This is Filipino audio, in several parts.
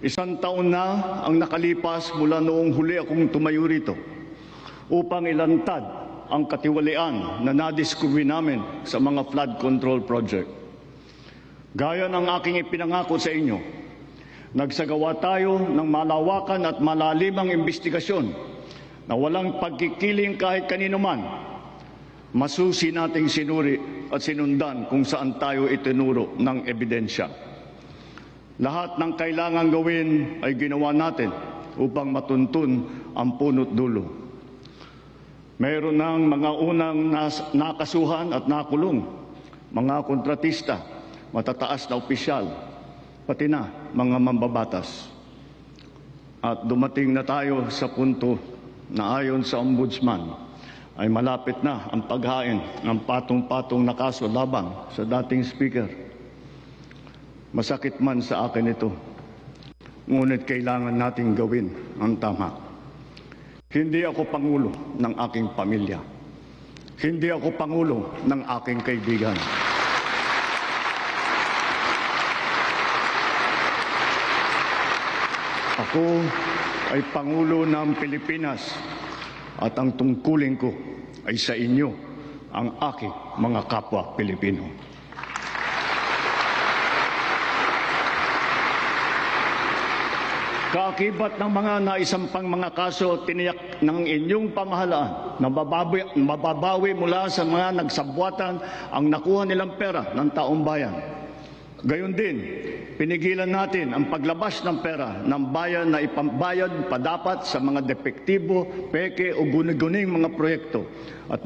Isang taon na ang nakalipas mula noong huli akong tumayo rito upang ilantad ang katiwalian na nadiskubre namin sa mga flood control project. Gaya ng aking ipinangako sa inyo, nagsagawa tayo ng malawakan at malalimang investigasyon na walang pagkikiling kahit kanino man. Masusi nating sinuri at sinundan kung saan tayo itinuro ng ebidensya. Lahat ng kailangang gawin ay ginawa natin upang matuntun ang punot dulo. Mayroon ng mga unang nakasuhan at nakulong, mga kontratista, matataas na opisyal, pati na mga mambabatas. At dumating na tayo sa punto na ayon sa Ombudsman ay malapit na ang paghain ng patong-patong na kaso laban sa dating speaker. Masakit man sa akin ito, ngunit kailangan nating gawin ang tama. Hindi ako pangulo ng aking pamilya. Hindi ako pangulo ng aking kaibigan. Ako ay pangulo ng Pilipinas at ang tungkulin ko ay sa inyo, ang aking mga kapwa Pilipino. Kaakibat ng mga naisampang mga kaso, tiniyak ng inyong pamahalaan na mababawi mula sa mga nagsabwatan ang nakuha nilang pera ng taong bayan. Gayon din, pinigilan natin ang paglabas ng pera ng bayan na ipambayad pa dapat sa mga depektibo, peke o guni-guning mga proyekto at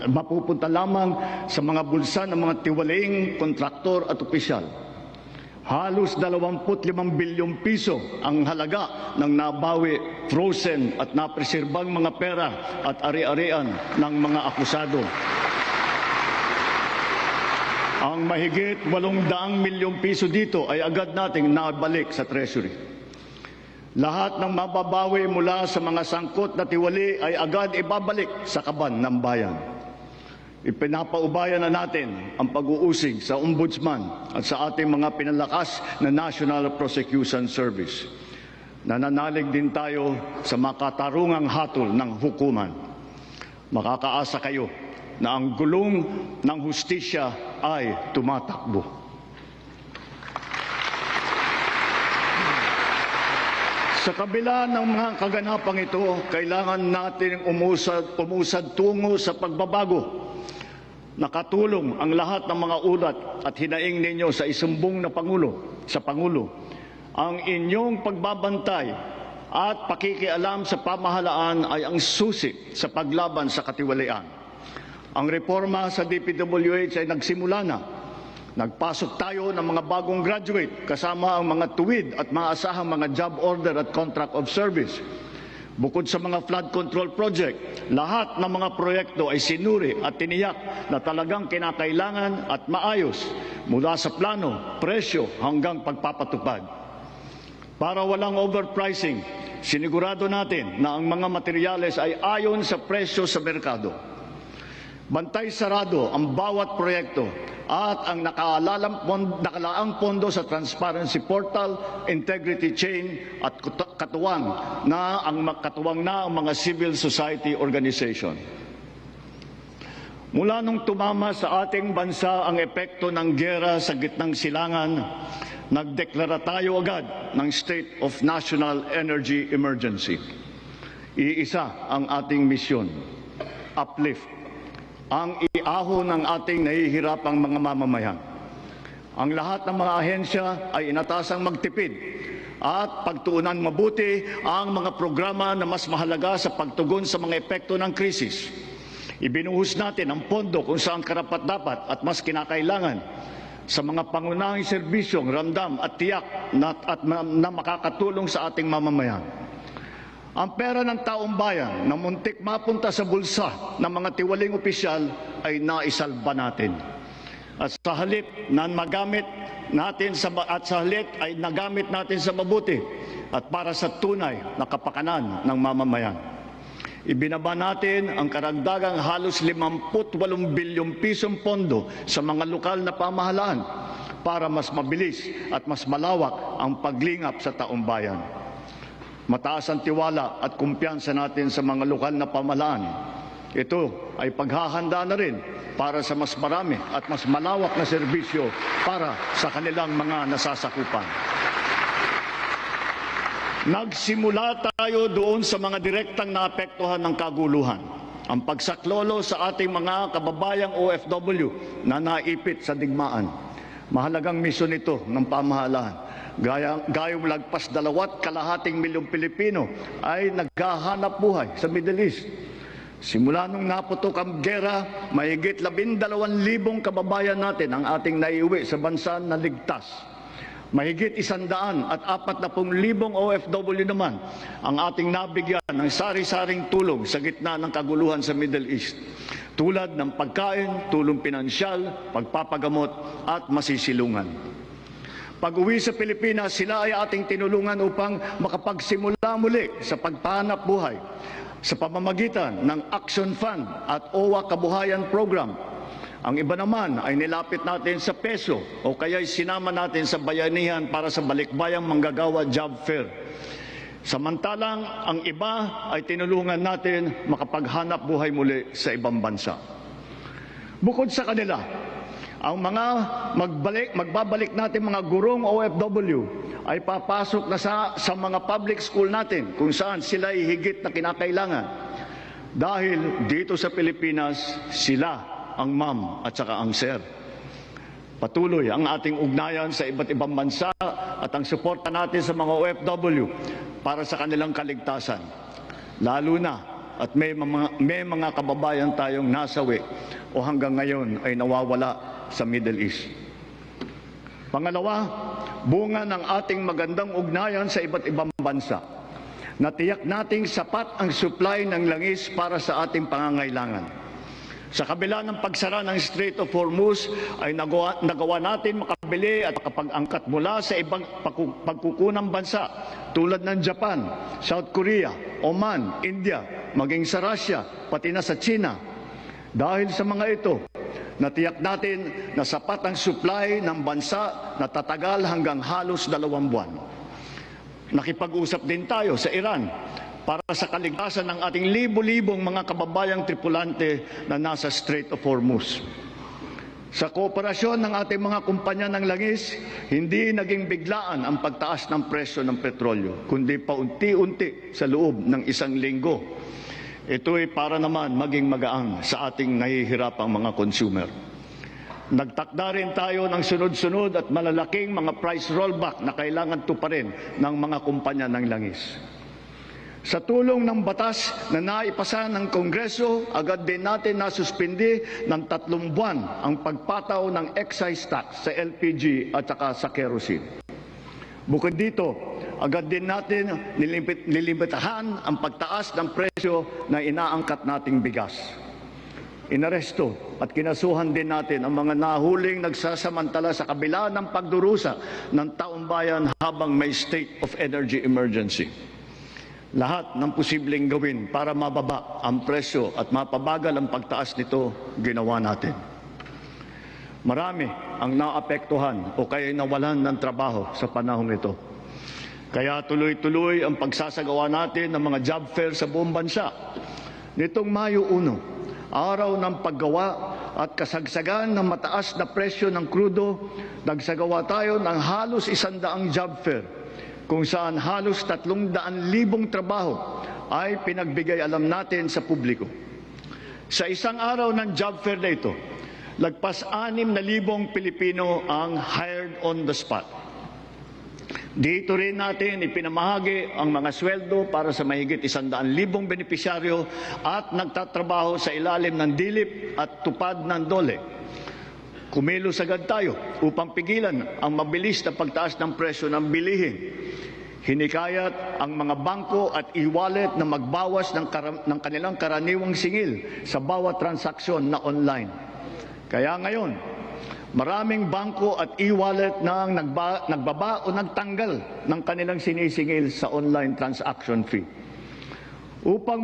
mapupunta lamang sa mga bulsa ng mga tiwalaing kontraktor at opisyal. Halos 25 bilyong piso ang halaga ng nabawi, frozen at napreserbang mga pera at ari-arian ng mga akusado. Ang mahigit 800 milyong piso dito ay agad nating nabalik sa Treasury. Lahat ng mababawi mula sa mga sangkot na tiwali ay agad ibabalik sa kaban ng bayan. Ipinapaubayan na natin ang pag-uusig sa Ombudsman at sa ating mga pinalakas na National Prosecution Service. Nananalig din tayo sa makatarungang hatol ng hukuman. Makakaasa kayo na ang gulong ng hustisya ay tumatakbo. Sa kabila ng mga kaganapang ito, kailangan natin umusad tungo sa pagbabago. Nakatulong ang lahat ng mga ulat at hinaing ninyo sa isumbong na Pangulo. Ang inyong pagbabantay at pakikialam sa pamahalaan ay ang susi sa paglaban sa katiwalian. Ang reforma sa DPWH ay nagsimula na. Nagpasok tayo ng mga bagong graduate kasama ang mga tuwid at maasahang mga job order at contract of service. Bukod sa mga flood control project, lahat ng mga proyekto ay sinuri at tiniyak na talagang kinakailangan at maayos mula sa plano, presyo hanggang pagpapatupad. Para walang overpricing, sinigurado natin na ang mga materyales ay ayon sa presyo sa merkado. Bantay sarado ang bawat proyekto at ang nakalaang pondo sa Transparency Portal, Integrity Chain at katuwang na ang mga civil society organization. Mula nung tumama sa ating bansa ang epekto ng giyera sa gitnang silangan, nagdeklara tayo agad ng State of National Energy Emergency. Iisa ang ating misyon, uplift ang iahon ng ating nahihirapang mga mamamayan. Ang lahat ng mga ahensya ay inatasang magtipid at pagtuunan mabuti ang mga programa na mas mahalaga sa pagtugon sa mga epekto ng krisis. Ibinuhos natin ang pondo kung saan karapat-dapat at mas kinakailangan sa mga pangunahing serbisyong ramdam at tiyak na makakatulong sa ating mamamayan. Ang pera ng taong bayan na muntik mapunta sa bulsa ng mga tiwaling opisyal ay naisalba natin. At sa halip na magamit natin ay nagamit natin sa mabuti at para sa tunay na kapakanan ng mamamayan. Ibinaba natin ang karagdagang halos 58 bilyong pisong pondo sa mga lokal na pamahalaan para mas mabilis at mas malawak ang paglingap sa taong bayan. Mataas ang tiwala at kumpiyansa natin sa mga lokal na pamahalaan. Ito ay paghahanda na rin para sa mas marami at mas malawak na serbisyo para sa kanilang mga nasasakupan. Nagsimula tayo doon sa mga direktang naapektuhan ng kaguluhan. Ang pagsaklolo sa ating mga kababayang OFW na naipit sa digmaan. Mahalagang misyon ito ng pamahalaan. Gayong lagpas 2.2 milyong Pilipino ay naghahanap buhay sa Middle East. Simula nung naputok ang gera, mahigit 12,000 kababayan natin ang ating naiuwi sa bansa na ligtas. Mahigit 140,000 OFW naman ang ating nabigyan ng sari-saring tulong sa gitna ng kaguluhan sa Middle East. Tulad ng pagkain, tulong pinansyal, pagpapagamot at masisilungan. Pag-uwi sa Pilipinas, sila ay ating tinulungan upang makapagsimula muli sa pagpahanap buhay sa pamamagitan ng Action Fund at OWA Kabuhayan Program. Ang iba naman ay nilapit natin sa peso o kaya'y sinama natin sa bayanihan para sa balikbayang manggagawa job fair. Samantalang ang iba ay tinulungan natin makapaghanap buhay muli sa ibang bansa. Bukod sa kanila, ang mga magbabalik natin mga gurong OFW ay papasok na sa mga public school natin kung saan sila ay higit na kinakailangan. Dahil dito sa Pilipinas, sila ang ma'am at saka ang sir. Patuloy ang ating ugnayan sa iba't ibang bansa at ang suporta natin sa mga OFW para sa kanilang kaligtasan. Lalo na at may mga kababayan tayong nasawi o hanggang ngayon ay nawawala sa Middle East. Pangalawa, bunga ng ating magandang ugnayan sa iba't ibang bansa. Natiyak nating sapat ang supply ng langis para sa ating pangangailangan. Sa kabila ng pagsara ng Strait of Hormuz ay nagawa natin makabili at makapag-angkat mula sa ibang pagkukunang bansa tulad ng Japan, South Korea, Oman, India, maging sa Russia, pati na sa China. Dahil sa mga ito, natiyak natin na sapat ang supply ng bansa na tatagal hanggang halos 2 buwan. Nakipag-usap din tayo sa Iran para sa kaligtasan ng ating libo-libong mga kababayang tripulante na nasa Strait of Hormuz. Sa kooperasyon ng ating mga kumpanya ng langis, hindi naging biglaan ang pagtaas ng presyo ng petrolyo, kundi paunti-unti sa loob ng 1 linggo. Ito ay para naman maging magaang sa ating nahihirapang mga consumer. Nagtakda rin tayo ng sunod-sunod at malalaking mga price rollback na kailangan tuparin ng mga kumpanya ng langis. Sa tulong ng batas na naipasa ng Kongreso, agad din natin nasuspindi ng 3 buwan ang pagpataw ng excise tax sa LPG at saka sa kerosene. Bukod dito, agad din natin nilimitahan ang pagtaas ng presyo na inaangkat nating bigas. Inaresto at kinasuhan din natin ang mga nahuling nagsasamantala sa kabila ng pagdurusa ng taong bayan habang may state of energy emergency. Lahat ng posibleng gawin para mababa ang presyo at mapabagal ang pagtaas nito, ginawa natin. Marami ang naapektuhan o kaya nawalan ng trabaho sa panahong ito. Kaya tuloy-tuloy ang pagsasagawa natin ng mga job fair sa buong bansa. Nitong Mayo 1, araw ng paggawa at kasagsagan ng mataas na presyo ng krudo, nagsagawa tayo ng halos 100 job fair, kung saan halos 300,000 trabaho ay pinagbigay alam natin sa publiko. Sa isang araw ng job fair na ito, lagpas 6,000 Pilipino ang hired on the spot. Dito rin natin ipinamahagi ang mga sweldo para sa mahigit 100,000 benepisyaryo at nagtatrabaho sa ilalim ng dilip at tupad ng DOLE. Kumilos agad tayo upang pigilan ang mabilis na pagtaas ng presyo ng bilihin. Hinikayat ang mga bangko at e-wallet na magbawas ng kanilang karaniwang singil sa bawat transaksyon na online. Kaya ngayon, maraming bangko at e-wallet na nagbaba o nagtanggal ng kanilang sinisingil sa online transaction fee. Upang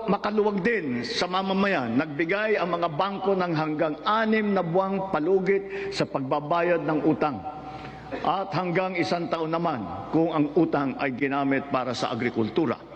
makaluwag din sa mamamayan, nagbigay ang mga bangko ng hanggang 6 na buwang palugit sa pagbabayad ng utang at hanggang 1 taon naman kung ang utang ay ginamit para sa agrikultura.